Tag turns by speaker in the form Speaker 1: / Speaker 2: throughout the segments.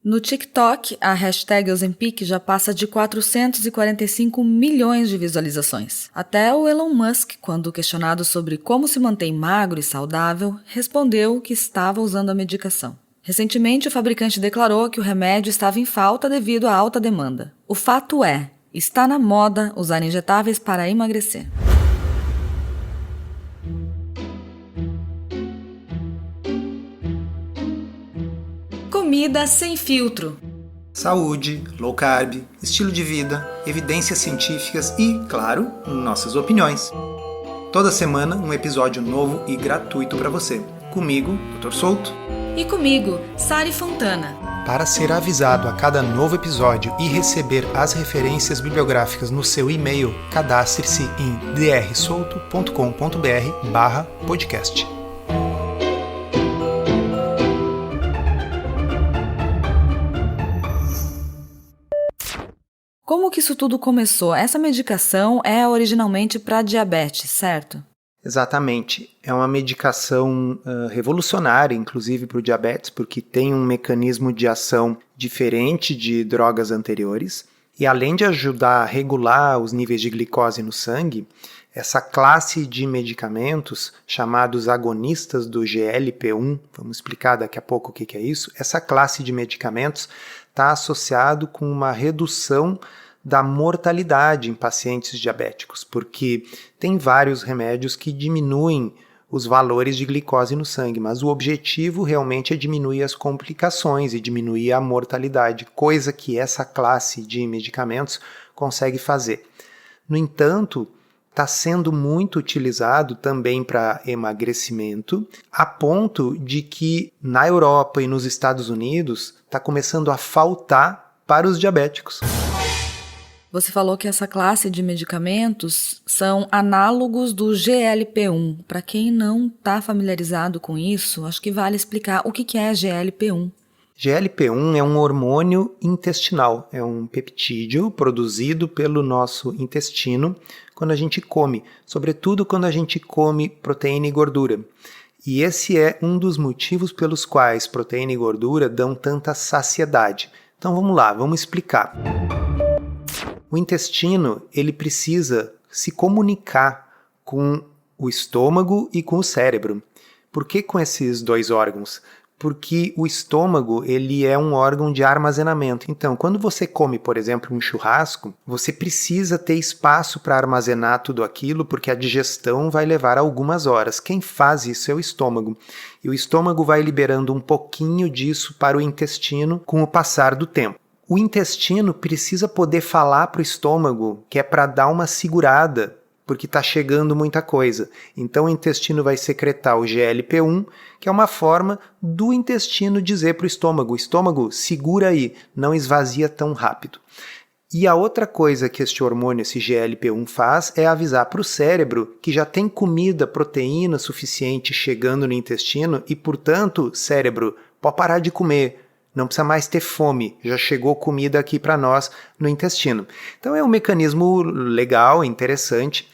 Speaker 1: No TikTok, a hashtag Ozempic já passa de 445 milhões de visualizações. Até o Elon Musk, quando questionado sobre como se mantém magro e saudável, respondeu que estava usando a medicação. Recentemente, o fabricante declarou que o remédio estava em falta devido à alta demanda. O fato é, está na moda usar injetáveis para emagrecer. Comida sem filtro.
Speaker 2: Saúde, low carb, estilo de vida, evidências científicas e, claro, nossas opiniões. Toda semana um episódio novo e gratuito para você. Comigo, Dr. Souto.
Speaker 1: E comigo, Sari Fontana.
Speaker 2: Para ser avisado a cada novo episódio e receber as referências bibliográficas no seu e-mail, cadastre-se em drsolto.com.br/podcast.
Speaker 1: Como que isso tudo começou? Essa medicação é originalmente para diabetes, certo?
Speaker 2: Exatamente. É uma medicação revolucionária, inclusive para o diabetes, porque tem um mecanismo de ação diferente de drogas anteriores. E além de ajudar a regular os níveis de glicose no sangue, essa classe de medicamentos, chamados agonistas do GLP-1, vamos explicar daqui a pouco o que é isso, essa classe de medicamentos está associado com uma redução da mortalidade em pacientes diabéticos, porque tem vários remédios que diminuem os valores de glicose no sangue, mas o objetivo realmente é diminuir as complicações e diminuir a mortalidade, coisa que essa classe de medicamentos consegue fazer. No entanto, está sendo muito utilizado também para emagrecimento, a ponto de que na Europa e nos Estados Unidos está começando a faltar para os diabéticos.
Speaker 1: Você falou que essa classe de medicamentos são análogos do GLP-1. Para quem não está familiarizado com isso, acho que vale explicar o que é GLP-1.
Speaker 2: GLP-1 é um hormônio intestinal, é um peptídeo produzido pelo nosso intestino quando a gente come, sobretudo quando a gente come proteína e gordura. E esse é um dos motivos pelos quais proteína e gordura dão tanta saciedade. Então vamos lá, vamos explicar. O intestino, ele precisa se comunicar com o estômago e com o cérebro. Por que com esses dois órgãos? Porque o estômago, ele é um órgão de armazenamento. Então, quando você come, por exemplo, um churrasco, você precisa ter espaço para armazenar tudo aquilo, porque a digestão vai levar algumas horas. Quem faz isso é o estômago. E o estômago vai liberando um pouquinho disso para o intestino com o passar do tempo. O intestino precisa poder falar para o estômago que é para dar uma segurada, porque está chegando muita coisa. Então o intestino vai secretar o GLP-1, que é uma forma do intestino dizer para o estômago, segura aí, não esvazia tão rápido. E a outra coisa que este hormônio, esse GLP-1 faz, é avisar para o cérebro que já tem comida, proteína suficiente chegando no intestino e, portanto, cérebro, pode parar de comer. Não precisa mais ter fome, já chegou comida aqui para nós no intestino. Então é um mecanismo legal, interessante.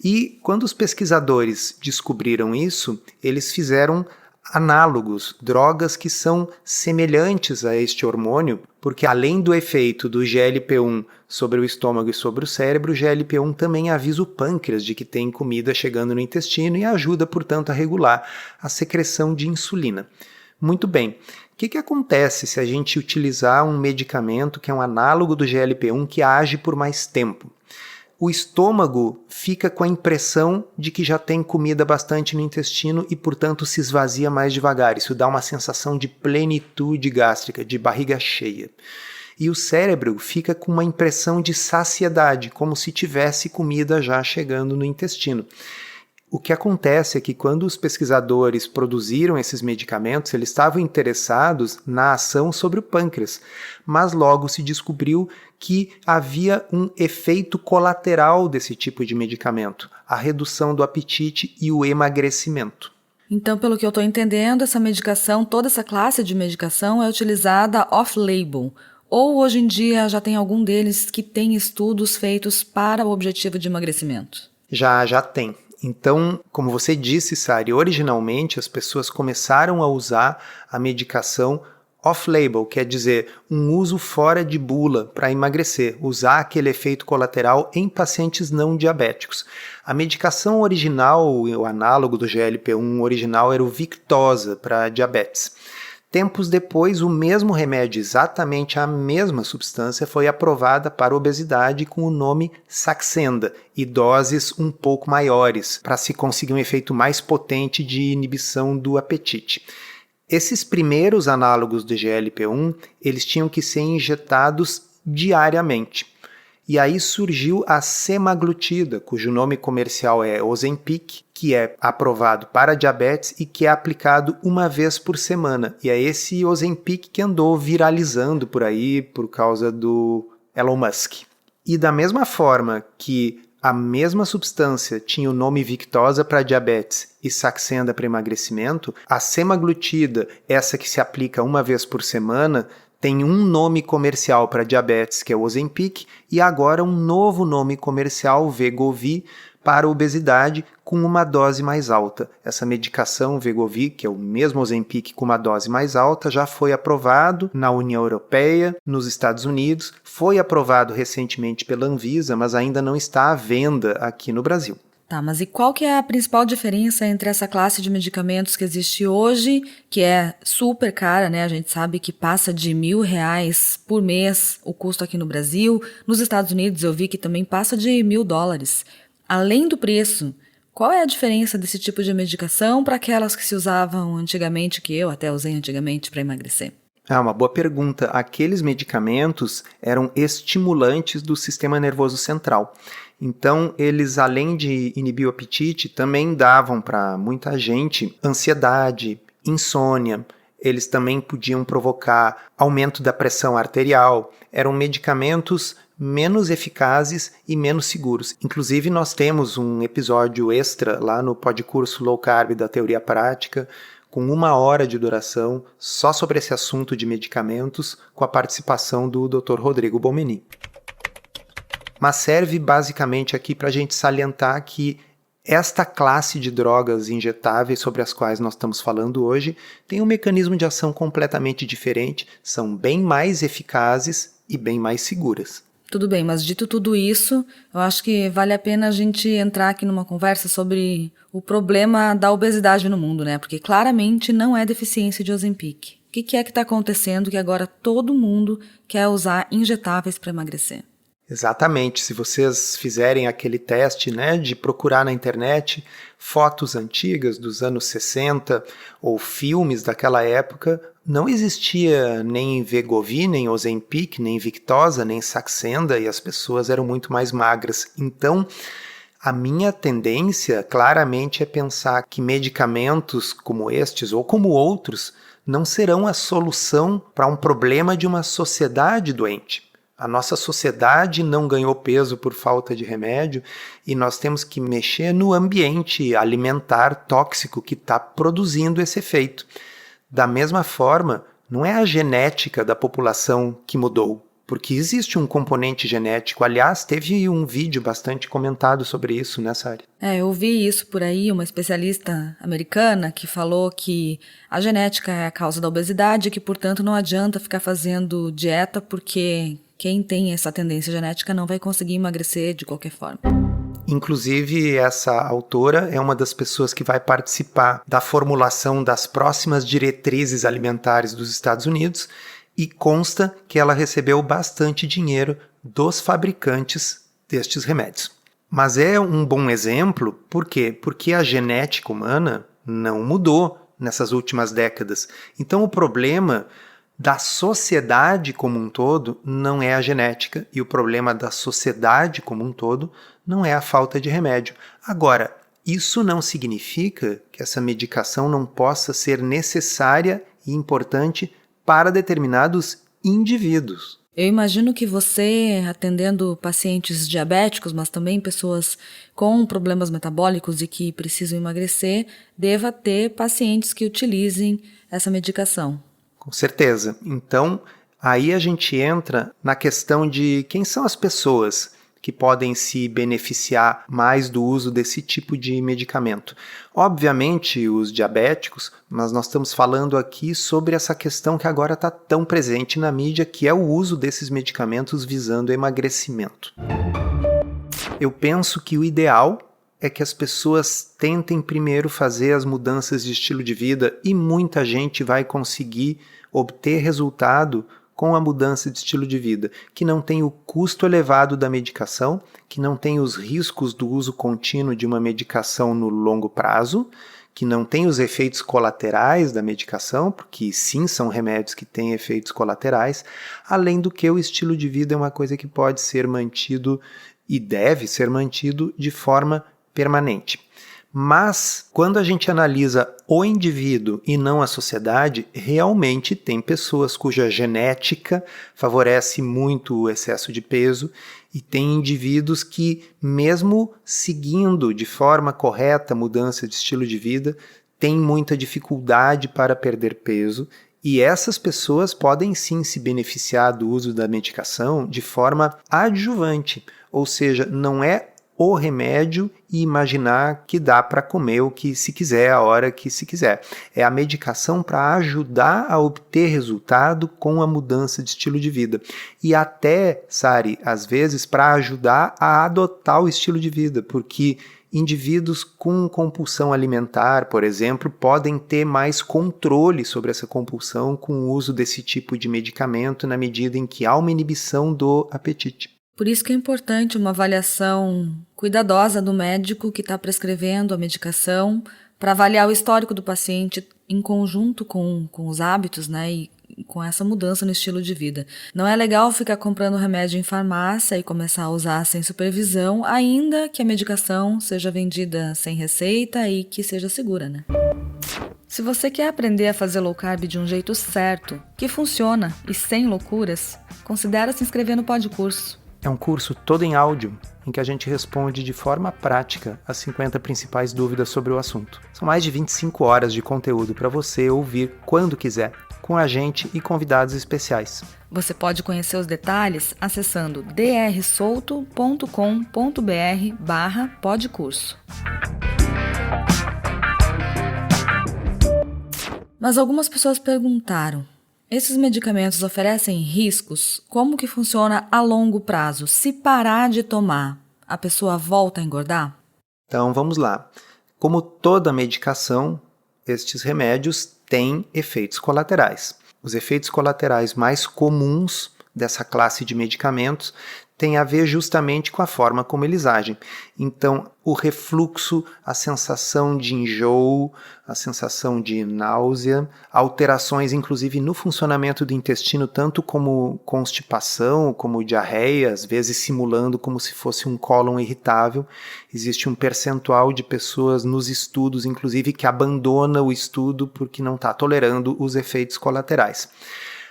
Speaker 2: E quando os pesquisadores descobriram isso, eles fizeram análogos, drogas que são semelhantes a este hormônio, porque além do efeito do GLP-1 sobre o estômago e sobre o cérebro, o GLP-1 também avisa o pâncreas de que tem comida chegando no intestino e ajuda, portanto, a regular a secreção de insulina. Muito bem. O que acontece se a gente utilizar um medicamento que é um análogo do GLP-1 que age por mais tempo? O estômago fica com a impressão de que já tem comida bastante no intestino e, portanto, se esvazia mais devagar. Isso dá uma sensação de plenitude gástrica, de barriga cheia. E o cérebro fica com uma impressão de saciedade, como se tivesse comida já chegando no intestino. O que acontece é que quando os pesquisadores produziram esses medicamentos, eles estavam interessados na ação sobre o pâncreas, mas logo se descobriu que havia um efeito colateral desse tipo de medicamento, a redução do apetite e o emagrecimento.
Speaker 1: Então, pelo que eu estou entendendo, essa medicação, toda essa classe de medicação é utilizada off-label, ou hoje em dia já tem algum deles que tem estudos feitos para o objetivo de emagrecimento?
Speaker 2: Já tem. Então, como você disse, Sari, originalmente as pessoas começaram a usar a medicação Off-label quer dizer um uso fora de bula para emagrecer, usar aquele efeito colateral em pacientes não diabéticos. A medicação original, o análogo do GLP-1 original, era o Victoza para diabetes. Tempos depois, o mesmo remédio, exatamente a mesma substância, foi aprovada para obesidade com o nome Saxenda e doses um pouco maiores, para se conseguir um efeito mais potente de inibição do apetite. Esses primeiros análogos do GLP-1, eles tinham que ser injetados diariamente. E aí surgiu a semaglutida, cujo nome comercial é Ozempic, que é aprovado para diabetes e que é aplicado uma vez por semana. E é esse Ozempic que andou viralizando por aí por causa do Elon Musk. E da mesma forma que a mesma substância tinha o nome Victoza para diabetes e Saxenda para emagrecimento, a semaglutida, essa que se aplica uma vez por semana, tem um nome comercial para diabetes, que é o Ozempic, e agora um novo nome comercial, Wegovy, para obesidade com uma dose mais alta. Essa medicação Wegovy, que é o mesmo Ozempic com uma dose mais alta, já foi aprovado na União Europeia, nos Estados Unidos, foi aprovado recentemente pela Anvisa, mas ainda não está à venda aqui no Brasil.
Speaker 1: Tá, mas e qual que é a principal diferença entre essa classe de medicamentos que existe hoje, que é super cara, né? A gente sabe que passa de R$1.000 por mês o custo aqui no Brasil. Nos Estados Unidos eu vi que também passa de $1.000. Além do preço, qual é a diferença desse tipo de medicação para aquelas que se usavam antigamente, que eu até usei antigamente para emagrecer?
Speaker 2: Uma boa pergunta. Aqueles medicamentos eram estimulantes do sistema nervoso central. Então, eles, além de inibir o apetite, também davam para muita gente ansiedade, insônia. Eles também podiam provocar aumento da pressão arterial. Eram medicamentos menos eficazes e menos seguros. Inclusive, nós temos um episódio extra lá no podcurso Low Carb da Teoria Prática, com 1 hora de duração, só sobre esse assunto de medicamentos, com a participação do Dr. Rodrigo Bomeni. Mas serve basicamente aqui para a gente salientar que esta classe de drogas injetáveis sobre as quais nós estamos falando hoje tem um mecanismo de ação completamente diferente, são bem mais eficazes e bem mais seguras.
Speaker 1: Tudo bem, mas dito tudo isso, eu acho que vale a pena a gente entrar aqui numa conversa sobre o problema da obesidade no mundo, né? Porque claramente não é deficiência de Ozempic. O que é que está acontecendo que agora todo mundo quer usar injetáveis para emagrecer?
Speaker 2: Exatamente, se vocês fizerem aquele teste, né, de procurar na internet fotos antigas dos anos 60 ou filmes daquela época, não existia nem Wegovy, nem Ozempic, nem Victoza, nem Saxenda e as pessoas eram muito mais magras. Então, a minha tendência claramente é pensar que medicamentos como estes ou como outros não serão a solução para um problema de uma sociedade doente. A nossa sociedade não ganhou peso por falta de remédio e nós temos que mexer no ambiente alimentar tóxico que está produzindo esse efeito. Da mesma forma, não é a genética da população que mudou, porque existe um componente genético. Aliás, teve um vídeo bastante comentado sobre isso nessa área.
Speaker 1: Eu vi isso por aí, uma especialista americana que falou que a genética é a causa da obesidade e que, portanto, não adianta ficar fazendo dieta porque quem tem essa tendência genética não vai conseguir emagrecer de qualquer forma.
Speaker 2: Inclusive, essa autora é uma das pessoas que vai participar da formulação das próximas diretrizes alimentares dos Estados Unidos e consta que ela recebeu bastante dinheiro dos fabricantes destes remédios. Mas é um bom exemplo, por quê? Porque a genética humana não mudou nessas últimas décadas. Então, o problema da sociedade como um todo não é a genética e o problema da sociedade como um todo não é a falta de remédio. Agora, isso não significa que essa medicação não possa ser necessária e importante para determinados indivíduos.
Speaker 1: Eu imagino que você, atendendo pacientes diabéticos, mas também pessoas com problemas metabólicos e que precisam emagrecer, deva ter pacientes que utilizem essa medicação.
Speaker 2: Com certeza. Então, aí a gente entra na questão de quem são as pessoas que podem se beneficiar mais do uso desse tipo de medicamento. Obviamente, os diabéticos, mas nós estamos falando aqui sobre essa questão que agora está tão presente na mídia, que é o uso desses medicamentos visando emagrecimento. Eu penso que o ideal é que as pessoas tentem primeiro fazer as mudanças de estilo de vida e muita gente vai conseguir obter resultado com a mudança de estilo de vida, que não tem o custo elevado da medicação, que não tem os riscos do uso contínuo de uma medicação no longo prazo, que não tem os efeitos colaterais da medicação, porque sim, são remédios que têm efeitos colaterais, além do que o estilo de vida é uma coisa que pode ser mantido e deve ser mantido de forma permanente. Mas, quando a gente analisa o indivíduo e não a sociedade, realmente tem pessoas cuja genética favorece muito o excesso de peso e tem indivíduos que, mesmo seguindo de forma correta a mudança de estilo de vida, têm muita dificuldade para perder peso. E essas pessoas podem sim se beneficiar do uso da medicação de forma adjuvante, ou seja, não é o remédio e imaginar que dá para comer o que se quiser, a hora que se quiser. É a medicação para ajudar a obter resultado com a mudança de estilo de vida. E até, Sari, às vezes para ajudar a adotar o estilo de vida, porque indivíduos com compulsão alimentar, por exemplo, podem ter mais controle sobre essa compulsão com o uso desse tipo de medicamento na medida em que há uma inibição do apetite.
Speaker 1: Por isso que é importante uma avaliação cuidadosa do médico que está prescrevendo a medicação para avaliar o histórico do paciente em conjunto com os hábitos, né, e com essa mudança no estilo de vida. Não é legal ficar comprando remédio em farmácia e começar a usar sem supervisão, ainda que a medicação seja vendida sem receita e que seja segura, né? Se você quer aprender a fazer low carb de um jeito certo, que funciona e sem loucuras, considere se inscrever no Podcurso.
Speaker 2: É um curso todo em áudio, em que a gente responde de forma prática as 50 principais dúvidas sobre o assunto. São mais de 25 horas de conteúdo para você ouvir quando quiser, com a gente e convidados especiais.
Speaker 1: Você pode conhecer os detalhes acessando drsolto.com.br/podcurso. Mas algumas pessoas perguntaram: esses medicamentos oferecem riscos? Como que funciona a longo prazo? Se parar de tomar, a pessoa volta a engordar?
Speaker 2: Então vamos lá. Como toda medicação, estes remédios têm efeitos colaterais. Os efeitos colaterais mais comuns dessa classe de medicamentos têm a ver justamente com a forma como eles agem. Então, o refluxo, a sensação de enjoo, a sensação de náusea, alterações inclusive no funcionamento do intestino, tanto como constipação, como diarreia, às vezes simulando como se fosse um cólon irritável. Existe um percentual de pessoas nos estudos, inclusive, que abandona o estudo porque não está tolerando os efeitos colaterais.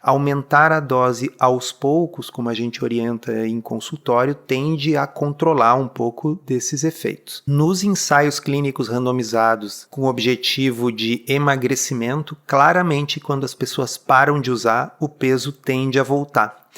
Speaker 2: Aumentar a dose aos poucos, como a gente orienta em consultório, tende a controlar um pouco desses efeitos. Nos ensaios clínicos randomizados com o objetivo de emagrecimento, claramente quando as pessoas param de usar, o peso tende a voltar.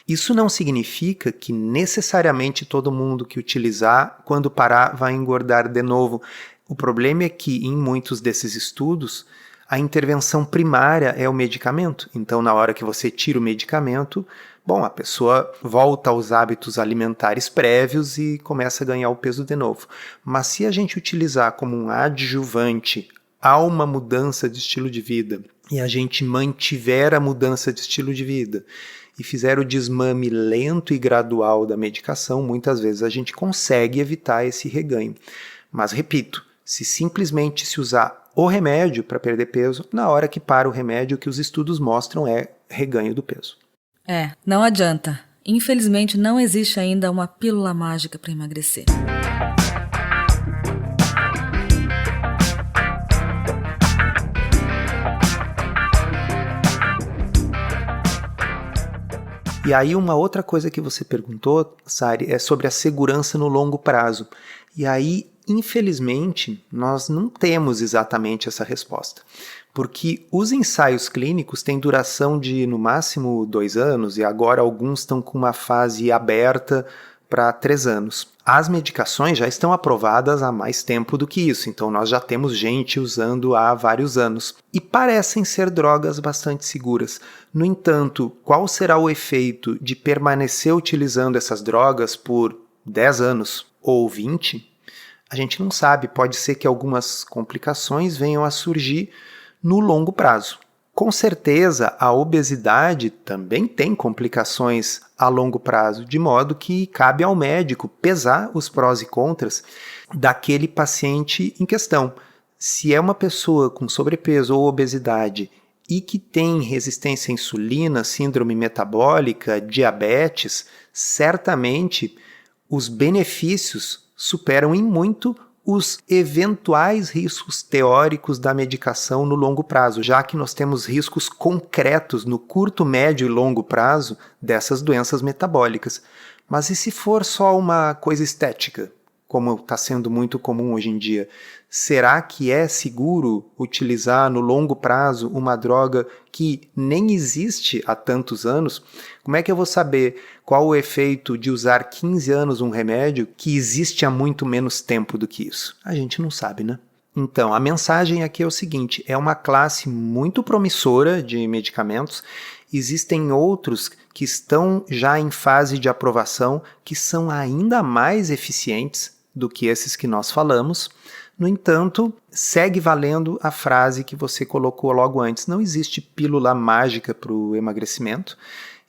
Speaker 2: Isso não significa que necessariamente todo mundo que utilizar, quando parar, vai engordar de novo. O problema é que em muitos desses estudos, a intervenção primária é o medicamento. Então, na hora que você tira o medicamento, a pessoa volta aos hábitos alimentares prévios e começa a ganhar o peso de novo. Mas se a gente utilizar como um adjuvante a uma mudança de estilo de vida e a gente mantiver a mudança de estilo de vida e fizer o desmame lento e gradual da medicação, muitas vezes a gente consegue evitar esse reganho. Mas, repito, se simplesmente se usar o remédio para perder peso, na hora que para o remédio, o que os estudos mostram é reganho do peso.
Speaker 1: Não adianta. Infelizmente, não existe ainda uma pílula mágica para emagrecer.
Speaker 2: E aí uma outra coisa que você perguntou, Sari, é sobre a segurança no longo prazo. E aí, infelizmente, nós não temos exatamente essa resposta, porque os ensaios clínicos têm duração de, no máximo, 2 anos, e agora alguns estão com uma fase aberta para 3 anos. As medicações já estão aprovadas há mais tempo do que isso, então nós já temos gente usando há vários anos. E parecem ser drogas bastante seguras. No entanto, qual será o efeito de permanecer utilizando essas drogas por 10 anos ou 20? A gente não sabe, pode ser que algumas complicações venham a surgir no longo prazo. Com certeza, a obesidade também tem complicações a longo prazo, de modo que cabe ao médico pesar os prós e contras daquele paciente em questão. Se é uma pessoa com sobrepeso ou obesidade e que tem resistência à insulina, síndrome metabólica, diabetes, certamente os benefícios superam em muito os eventuais riscos teóricos da medicação no longo prazo, já que nós temos riscos concretos no curto, médio e longo prazo dessas doenças metabólicas. Mas e se for só uma coisa estética, como está sendo muito comum hoje em dia? Será que é seguro utilizar no longo prazo uma droga que nem existe há tantos anos? Como é que eu vou saber qual o efeito de usar 15 anos um remédio que existe há muito menos tempo do que isso? A gente não sabe, né? Então, a mensagem aqui é o seguinte: é uma classe muito promissora de medicamentos. Existem outros que estão já em fase de aprovação que são ainda mais eficientes do que esses que nós falamos. No entanto, segue valendo a frase que você colocou logo antes: não existe pílula mágica para o emagrecimento,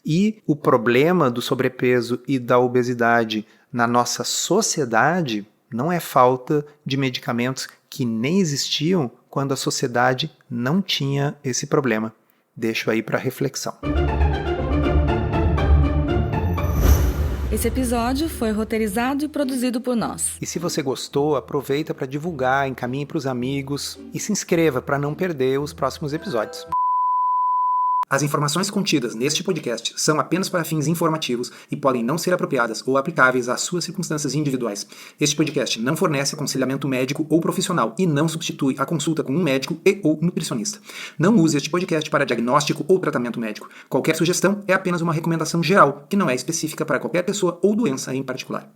Speaker 2: e o problema do sobrepeso e da obesidade na nossa sociedade não é falta de medicamentos que nem existiam quando a sociedade não tinha esse problema. Deixo aí para reflexão.
Speaker 1: Esse episódio foi roteirizado e produzido por nós.
Speaker 2: E se você gostou, aproveita para divulgar, encaminhe para os amigos e se inscreva para não perder os próximos episódios. As informações contidas neste podcast são apenas para fins informativos e podem não ser apropriadas ou aplicáveis às suas circunstâncias individuais. Este podcast não fornece aconselhamento médico ou profissional e não substitui a consulta com um médico ou nutricionista. Não use este podcast para diagnóstico ou tratamento médico. Qualquer sugestão é apenas uma recomendação geral, que não é específica para qualquer pessoa ou doença em particular.